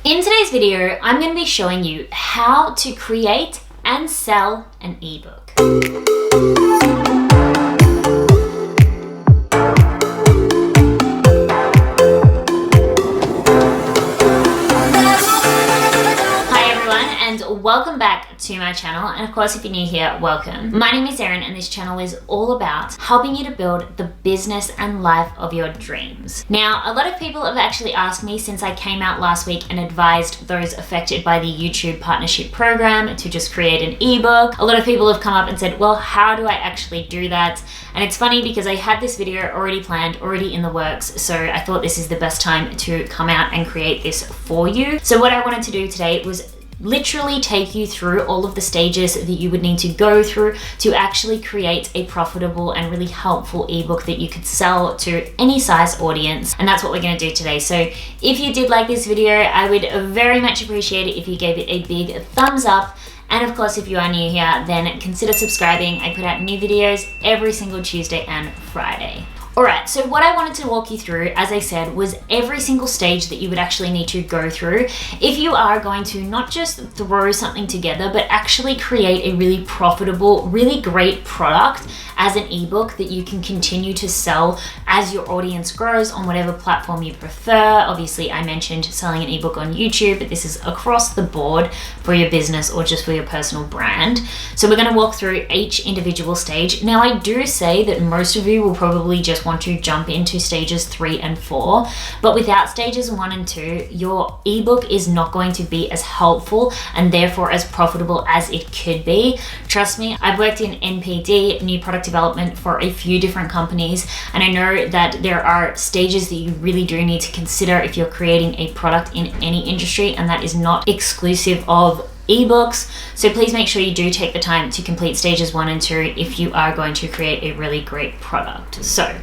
In today's video, I'm going to be showing you how to create and sell an ebook. Welcome back to my channel, and of course if you're new here, welcome. My name is Erin and this channel is all about helping you to build the business and life of your dreams. Now, a lot of people have actually asked me since I came out last week and advised those affected by the YouTube partnership program to just create an ebook. A lot of people have come up and said, well, how do I actually do that? And it's funny because I had this video already planned, already in the works, so I thought this is the best time to come out and create this for you. So what I wanted to do today was literally take you through all of the stages that you would need to go through to actually create a profitable and really helpful ebook that you could sell to any size audience. And that's what we're going to do today. So if you did like this video, I would very much appreciate it if you gave it a big thumbs up. And of course, if you are new here, then consider subscribing. I put out new videos every single Tuesday and Friday. Alright, so what I wanted to walk you through, as I said, was every single stage that you would actually need to go through if you are going to not just throw something together, but actually create a really profitable, really great product as an ebook that you can continue to sell as your audience grows on whatever platform you prefer. Obviously, I mentioned selling an ebook on YouTube, but this is across the board for your business or just for your personal brand. So we're going to walk through each individual stage. Now, I do say that most of you will probably just want to jump into stages 3 and 4, but without stages 1 and 2, your ebook is not going to be as helpful and therefore as profitable as it could be. Trust me, I've worked in NPD, new product development, for a few different companies, and I know that there are stages that you really do need to consider if you're creating a product in any industry, and that is not exclusive of ebooks. So please make sure you do take the time to complete stages 1 and 2 if you are going to create a really great product. So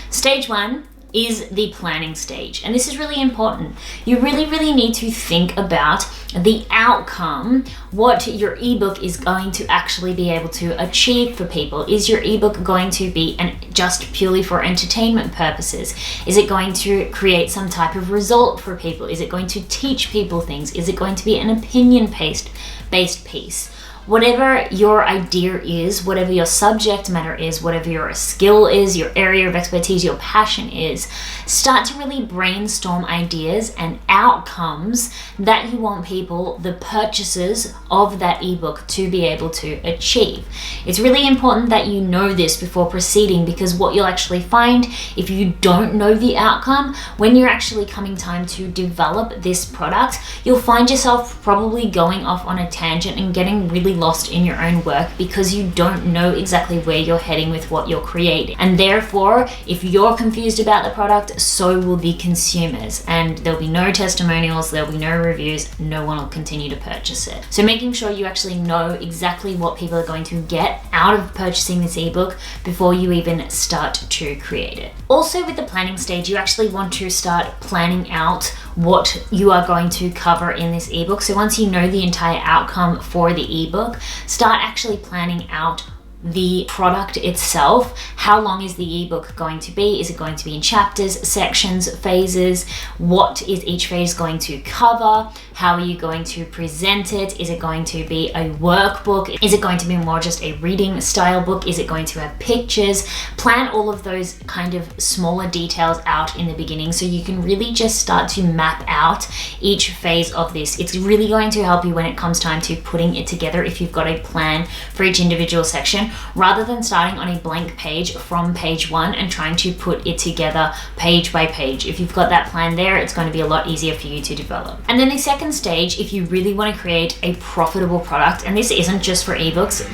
stage 1 is the planning stage, and this is really important. You really need to think about the outcome, what your ebook is going to actually be able to achieve for people. Is your ebook going to be just purely for entertainment purposes? Is it going to create some type of result for people? Is it going to teach people things? Is it going to be an opinion-based piece? Whatever your idea is, whatever your subject matter is, whatever your skill is, your area of expertise, your passion is, start to really brainstorm ideas and outcomes that you want people, the purchasers of that ebook, to be able to achieve. It's really important that you know this before proceeding, because what you'll actually find if you don't know the outcome, when you're actually coming time to develop this product, you'll find yourself probably going off on a tangent and getting really lost in your own work because you don't know exactly where you're heading with what you're creating. And therefore, if you're confused about the product, so will the consumers, and there'll be no testimonials, there'll be no reviews, no one will continue to purchase it. So making sure you actually know exactly what people are going to get out of purchasing this ebook before you even start to create it. Also, with the planning stage, you actually want to start planning out what you are going to cover in this ebook. So once you know the entire outcome for the ebook, start actually planning out the product itself. How long is the ebook going to be? Is it going to be in chapters, sections, phases? What is each phase going to cover? How are you going to present it? Is it going to be a workbook? Is it going to be more just a reading style book? Is it going to have pictures? Plan all of those kind of smaller details out in the beginning so you can really just start to map out each phase of this. It's really going to help you when it comes time to putting it together if you've got a plan for each individual section, rather than starting on a blank page from page 1 and trying to put it together page by page. If you've got that plan there, it's going to be a lot easier for you to develop. And then the second stage, if you really want to create a profitable product, and this isn't just for ebooks,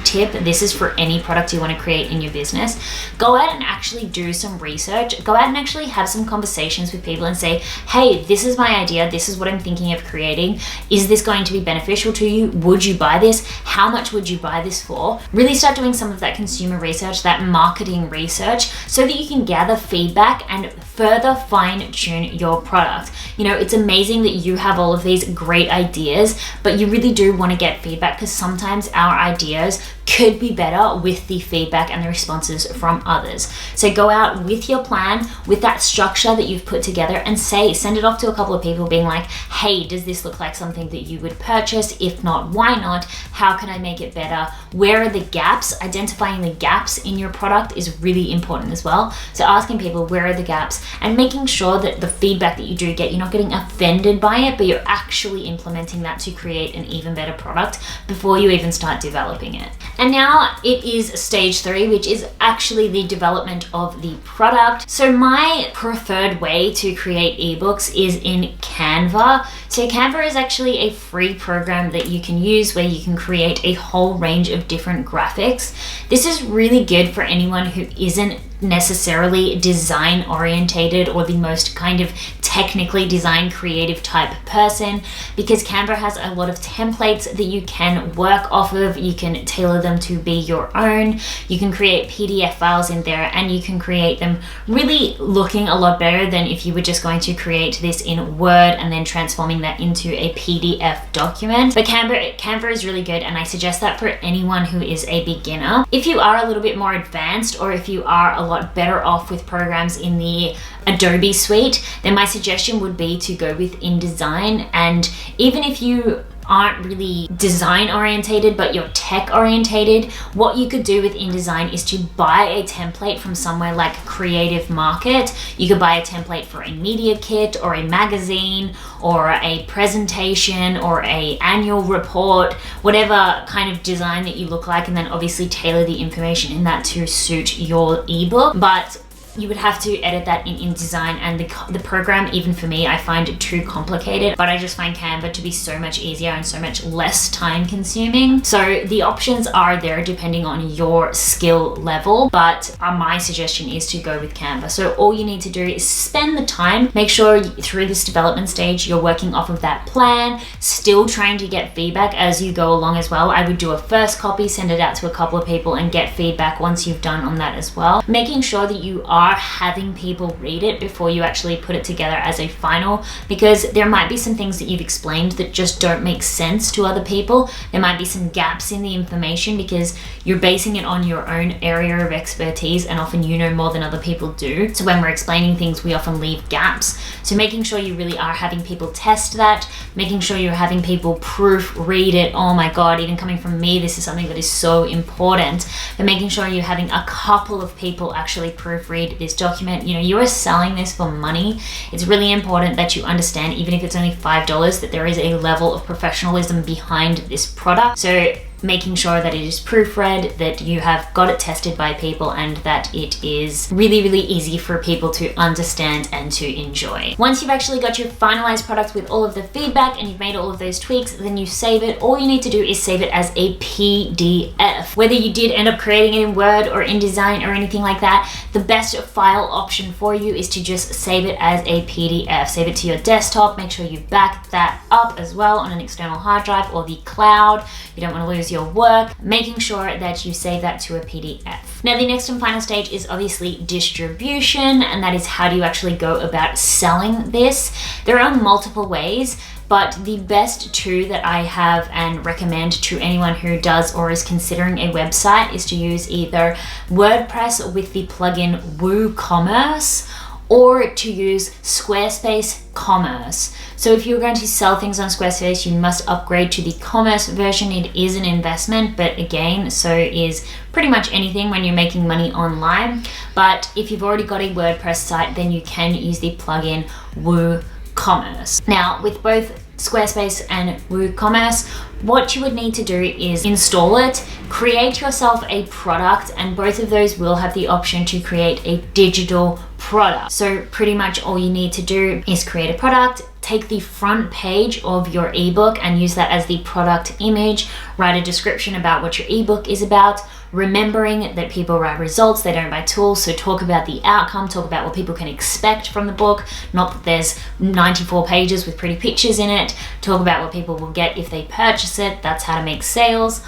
this is for any product you want to create in your business, go out and actually do some research. Go out and actually have some conversations with people and say, hey, this is my idea, this is what I'm thinking of creating. Is this going to be beneficial to you? Would you buy this? How much would you buy this for? Really start doing some of that consumer research, that marketing research, so that you can gather feedback and further fine-tune your product. You know, it's amazing that you have all of these great ideas, but you really do want to get feedback, because sometimes our ideas could be better with the feedback and the responses from others. So go out with your plan, with that structure that you've put together, and send it off to a couple of people being like, hey, does this look like something that you would purchase? If not, why not? How can I make it better? Where are the gaps? Identifying the gaps in your product is really important as well. So asking people, where are the gaps? And making sure that the feedback that you do get, you're not getting offended by it, but you're actually implementing that to create an even better product before you even start developing it. And now it is stage 3, which is actually the development of the product. So my preferred way to create ebooks is in Canva. So Canva is actually a free program that you can use where you can create a whole range of different graphics. This is really good for anyone who isn't necessarily design orientated or the most kind of technically design creative type person, because Canva has a lot of templates that you can work off of. You can tailor them to be your own. You can create PDF files in there, and you can create them really looking a lot better than if you were just going to create this in Word and then transforming that into a PDF document. But Canva is really good, and I suggest that for anyone who is a beginner. If you are a little bit more advanced, or if you are a lot better off with programs in the Adobe suite, then my suggestion would be to go with InDesign. And even if you aren't really design orientated but you're tech orientated, what you could do with InDesign is to buy a template from somewhere like Creative Market. You could buy a template for a media kit or a magazine or a presentation or a annual report, whatever kind of design that you look like, and then obviously tailor the information in that to suit your ebook. But you would have to edit that in InDesign, and the program, even for me, I find it too complicated, but I just find Canva to be so much easier and so much less time consuming. So the options are there depending on your skill level, but my suggestion is to go with Canva. So all you need to do is spend the time, make sure through this development stage you're working off of that plan, still trying to get feedback as you go along as well. I would do a first copy, send it out to a couple of people, and get feedback once you've done on that as well. Making sure that you are having people read it before you actually put it together as a final, because there might be some things that you've explained that just don't make sense to other people. There might be some gaps in the information because you're basing it on your own area of expertise, and often you know more than other people do. So when we're explaining things, we often leave gaps. So making sure you really are having people test that, making sure you're having people proofread it. Oh my God, even coming from me, this is something that is so important. But making sure you're having a couple of people actually proofread this document. You know, you are selling this for money. It's really important that you understand, even if it's only $5, that there is a level of professionalism behind this product. So making sure that it is proofread, that you have got it tested by people, and that it is really, really easy for people to understand and to enjoy. Once you've actually got your finalized product with all of the feedback and you've made all of those tweaks, then you save it. All you need to do is save it as a PDF. Whether you did end up creating it in Word or InDesign or anything like that, the best file option for you is to just save it as a PDF. Save it to your desktop. Make sure you back that up as well on an external hard drive or the cloud. You don't want to lose your work. Making sure that you save that to a PDF. Now, the next and final stage is obviously distribution, and that is how do you actually go about selling this. There are multiple ways, but the best two that I have and recommend to anyone who does or is considering a website is to use either WordPress with the plugin Woocommerce, or to use Squarespace Commerce. So if you're going to sell things on Squarespace, you must upgrade to the Commerce version. It is an investment, but again, so is pretty much anything when you're making money online. But if you've already got a WordPress site, then you can use the plugin Woocommerce. Now, with both Squarespace and Woocommerce, what you would need to do is install it, create yourself a product, and both of those will have the option to create a digital product. So pretty much all you need to do is create a product, take the front page of your ebook and use that as the product image, write a description about what your ebook is about, remembering that people write results, they don't buy tools, so talk about the outcome, talk about what people can expect from the book, not that there's 94 pages with pretty pictures in it, talk about what people will get if they purchase it, that's how to make sales.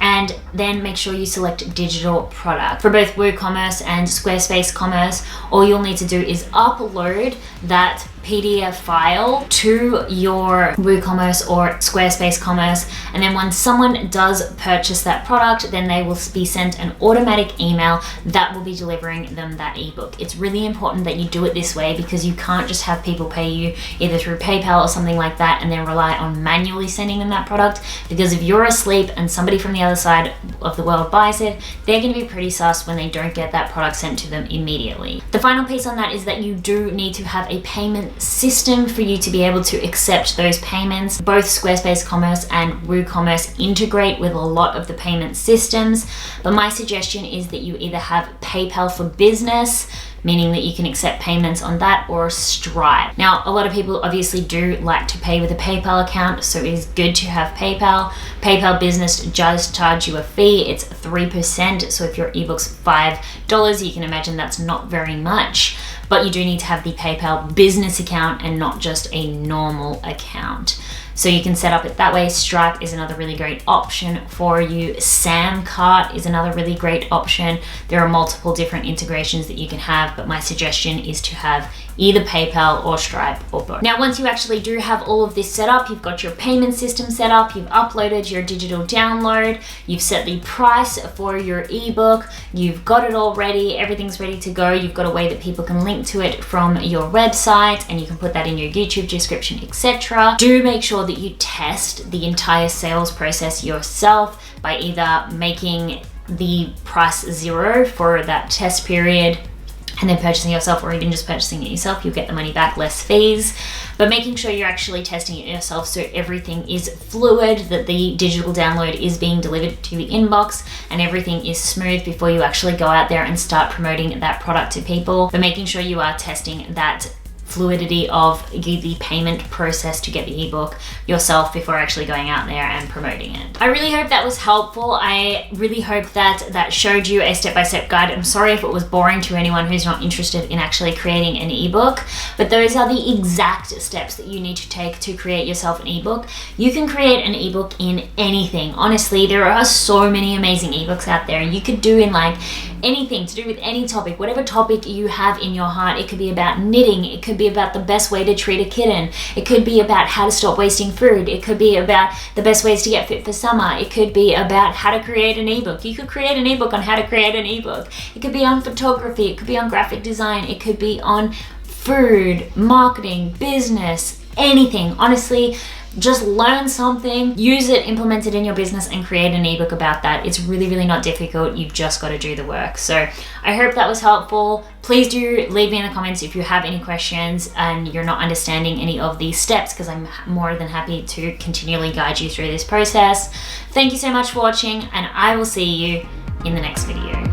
And then make sure you select digital product. For both WooCommerce and Squarespace Commerce, all you'll need to do is upload that PDF file to your WooCommerce or Squarespace commerce, and then when someone does purchase that product, then they will be sent an automatic email that will be delivering them that ebook. It's really important that you do it this way because you can't just have people pay you either through PayPal or something like that and then rely on manually sending them that product, because if you're asleep and somebody from the other side of the world buys it, they're going to be pretty sus when they don't get that product sent to them immediately. The final piece on that is that you do need to have a payment system for you to be able to accept those payments. Both Squarespace Commerce and WooCommerce integrate with a lot of the payment systems, but my suggestion is that you either have PayPal for Business, meaning that you can accept payments on that, or Stripe. Now, a lot of people obviously do like to pay with a PayPal account, so it is good to have PayPal. PayPal Business does charge you a fee. It's 3%, so if your ebook's $5, you can imagine that's not very much, but you do need to have the PayPal Business account and not just a normal account. So you can set up it that way. Stripe is another really great option for you. Samcart is another really great option. There are multiple different integrations that you can have, but my suggestion is to have either PayPal or Stripe or both. Now, once you actually do have all of this set up, you've got your payment system set up, you've uploaded your digital download, you've set the price for your ebook, you've got it all ready, everything's ready to go, you've got a way that people can link to it from your website, and you can put that in your YouTube description, etc. Do make sure that you test the entire sales process yourself by either making the price 0 for that test period and then purchasing it yourself, or even just purchasing it yourself. You'll get the money back, less fees, but making sure you're actually testing it yourself so everything is fluid, that the digital download is being delivered to the inbox and everything is smooth before you actually go out there and start promoting that product to people. But making sure you are testing that fluidity of the payment process to get the ebook yourself before actually going out there and promoting it. I really hope that was helpful. I really hope that showed you a step-by-step guide. I'm sorry if it was boring to anyone who's not interested in actually creating an ebook, but those are the exact steps that you need to take to create yourself an ebook. You can create an ebook in anything. Honestly, there are so many amazing ebooks out there. You could do in like anything to do with any topic, whatever topic you have in your heart. It could be about knitting, it could be about the best way to treat a kitten, it could be about how to stop wasting food, it could be about the best ways to get fit for summer, it could be about how to create an ebook. You could create an ebook on how to create an ebook. It could be on photography, it could be on graphic design, it could be on food, marketing, business, anything. Honestly, just learn something, use it, implement it in your business, and create an ebook about that. It's really, really not difficult. You've just got to do the work. So I hope that was helpful. Please do leave me in the comments if you have any questions and you're not understanding any of these steps, because I'm more than happy to continually guide you through this process. Thank you so much for watching, and I will see you in the next video.